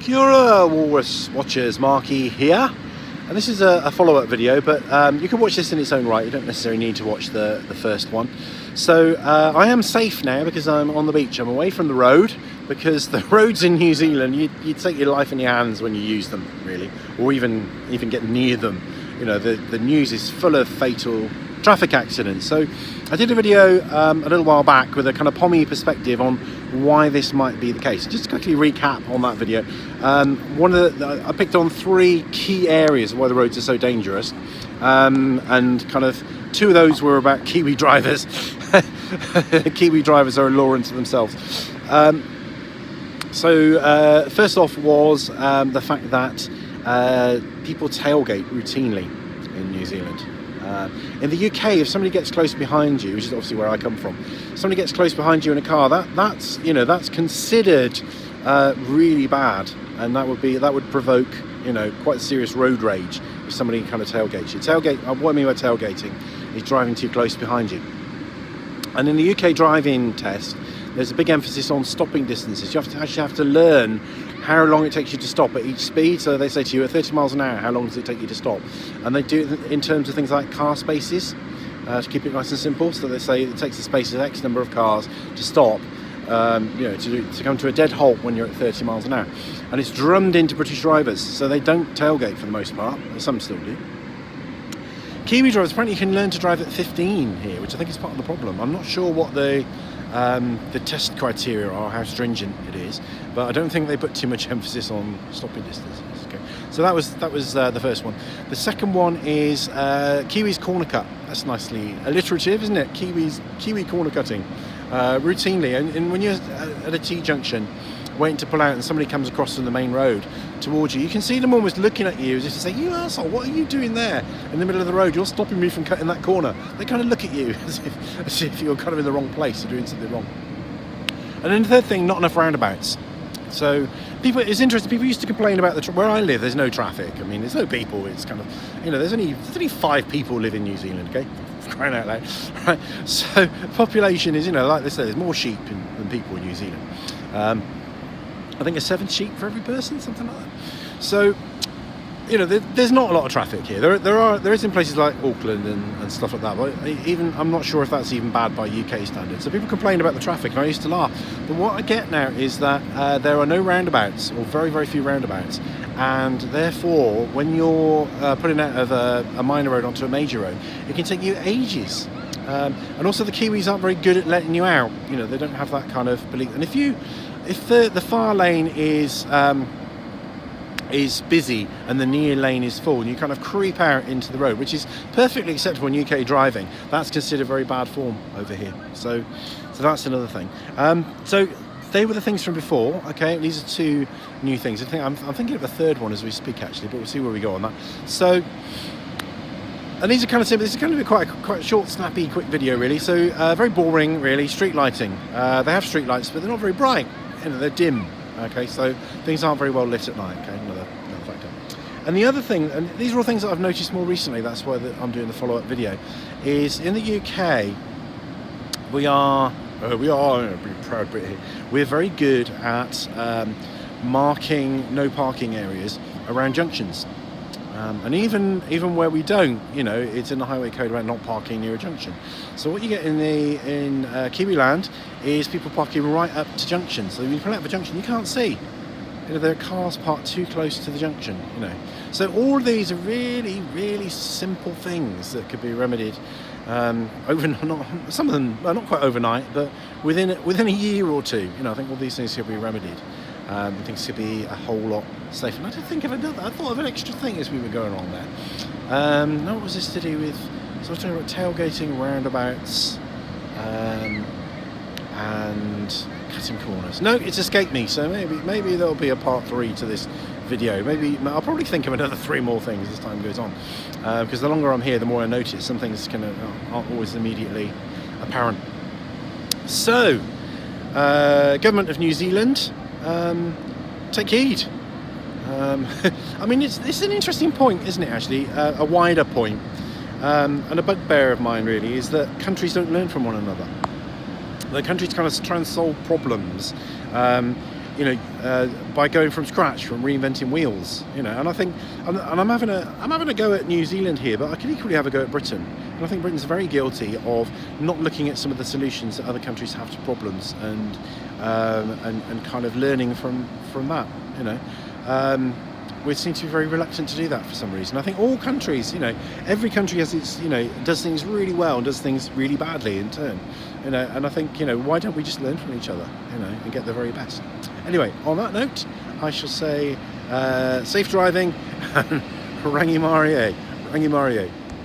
Kia ora, Walrus Watchers, Markie here, and this is a follow-up video, but you can watch this in its own right. You don't necessarily need to watch the first one. So I am safe now because I'm on the beach. I'm away from the road, because the roads in New Zealand, you take your life in your hands when you use them, really, or even get near them. You know, the news is full of fatal traffic accidents. So I did a video a little while back with a kind of pommy perspective on why this might be the case. Just to quickly recap on that video, I picked on 3 key areas of why the roads are so dangerous, and kind of 2 of those were about Kiwi drivers. Kiwi drivers are a law unto themselves. So first off was the fact that people tailgate routinely in New Zealand. In the UK, if somebody gets close behind you, which is obviously where I come from, somebody gets close behind you in a car, that's considered really bad, and that would provoke quite serious road rage if somebody kind of tailgates you. What I mean by tailgating is driving too close behind you. And in the UK driving test, there's a big emphasis on stopping distances. You actually have to learn how long it takes you to stop at each speed. So they say to you, at 30 miles an hour, how long does it take you to stop? And they do it in terms of things like car spaces, to keep it nice and simple. So they say it takes the space of X number of cars to stop, to come to a dead halt when you're at 30 miles an hour. And it's drummed into British drivers, so they don't tailgate for the most part. Some still do. Kiwi drivers, apparently you can learn to drive at 15 here, which I think is part of the problem. I'm not sure what the test criteria are, how stringent it is, but I don't think they put too much emphasis on stopping distances. Okay, so that was the first one. The second one is Kiwi's corner cut. That's nicely alliterative, isn't it? Kiwi corner cutting routinely, and when you're at a T-junction waiting to pull out and somebody comes across from the main road towards you, you can see them almost looking at you as if to say, "You arsehole, what are you doing there in the middle of the road? You're stopping me from cutting that corner." They kind of look at you as if you're kind of in the wrong place or doing something wrong. And then the third thing, not enough roundabouts. So it's interesting, people used to complain about where I live, there's no traffic. I mean, there's no people. It's kind of, there's only 5 people live in New Zealand, okay? Crying out loud, right? So population is, like they say, there's more sheep than people in New Zealand. I think a 7 sheep for every person, something like that. So, there's not a lot of traffic here. There is in places like Auckland and stuff like that. But I'm not sure if that's even bad by UK standards. So people complain about the traffic, and I used to laugh. But what I get now is that there are no roundabouts, or very, very few roundabouts, and therefore, when you're putting out of a minor road onto a major road, it can take you ages. And also, the Kiwis aren't very good at letting you out. They don't have that kind of belief. And if the far lane is busy and the near lane is full, and you kind of creep out into the road, which is perfectly acceptable in UK driving, that's considered very bad form over here. So that's another thing. So they were the things from before. Okay, these are 2 new things. I'm thinking of a third one as we speak, actually, but we'll see where we go on that. So. And these are kind of simple. This is going to be quite a short, snappy, quick video, really. So very boring, really. Street lighting. They have street lights, but they're not very bright. They're dim. Okay, so things aren't very well lit at night. Okay, another factor. And the other thing, and these are all things that I've noticed more recently. That's why I'm doing the follow-up video. Is in the UK, we are a pretty proud Brit here. We're very good at marking no parking areas around junctions. And even where we don't, it's in the highway code about not parking near a junction. So what you get in Kiwi land is people parking right up to junctions. So when you pull out of a junction, you can't see. There are cars parked too close to the junction. So all of these are really, really simple things that could be remedied overnight. Some of them not quite overnight, but within a year or 2. I think all these things could be remedied. Things could be a whole lot safer. And I did think of another. I thought of an extra thing as we were going along there. What was this to do with? So I was talking about tailgating, roundabouts, and cutting corners. No, it's escaped me. So maybe there'll be a part 3 to this video. Maybe I'll probably think of another 3 more things as time goes on. Because the longer I'm here, the more I notice some things aren't always immediately apparent. So, Government of New Zealand. Take heed. I mean, it's an interesting point, isn't it, actually? A wider point. And a bugbear of mine, really, is that countries don't learn from one another. The countries kind of try and solve problems by going from scratch, from reinventing wheels, and I think, and I'm having a go at New Zealand here, but I can equally have a go at Britain. And I think Britain's very guilty of not looking at some of the solutions that other countries have to problems, and kind of learning from that. We seem to be very reluctant to do that for some reason. I think all countries, every country has its, does things really well and does things really badly in turn, and I think, why don't we just learn from each other, and get the very best. Anyway, on that note, I shall say safe driving and Rangi Marie.